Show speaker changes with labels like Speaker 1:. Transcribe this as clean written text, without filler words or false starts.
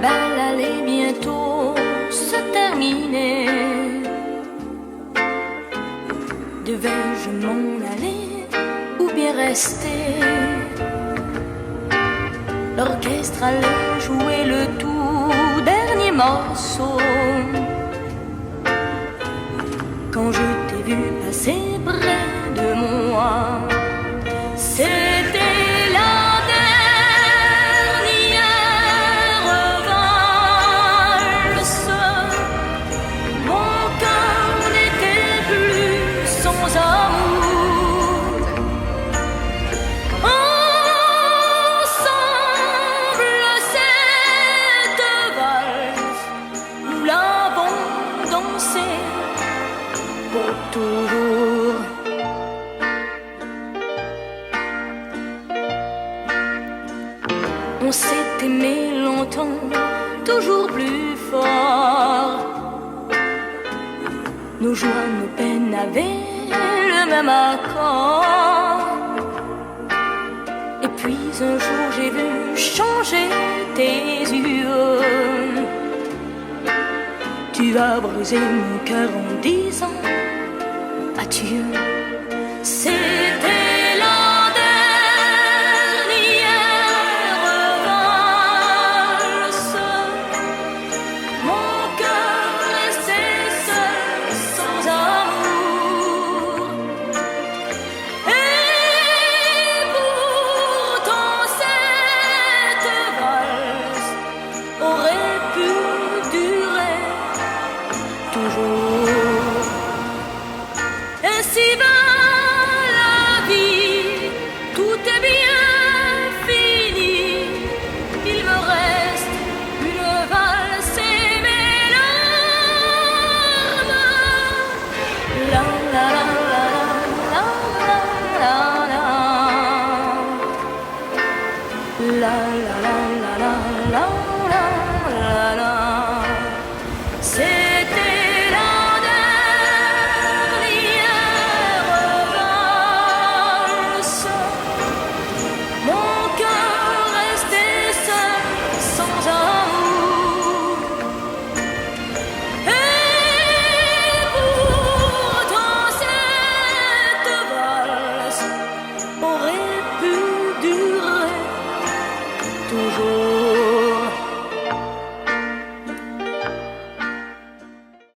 Speaker 1: bal allait bientôt se terminer. Devais-je m'en aller ou bien rester? L'orchestre allait jouer le tout dernier morceau. Quand je t'ai vu passer près de moi, c'était la dernière valse. Mon cœur n'était plus sans amour. Ensemble, cette valse, nous l'avons dansée pour toujours. On s'est aimé longtemps, toujours plus fort. Nos joies, nos peines avaient le même accord. Et puis un jour j'ai vu changer tes yeux. Tu as brisé mon cœur en disant adieu. C'était la dernière valse. Mon cœur restait seul, sans amour. Et pourtant cette valse aurait pu durer toujours. Ainsi va la vie, tout est bien fini. Il me reste une valse et mes larmes. La la la la la la la la la la la la la la. C'était la dernière valse. Mon cœur restait seul, sans amour. Et pourtant cette valse aurait pu durer toujours.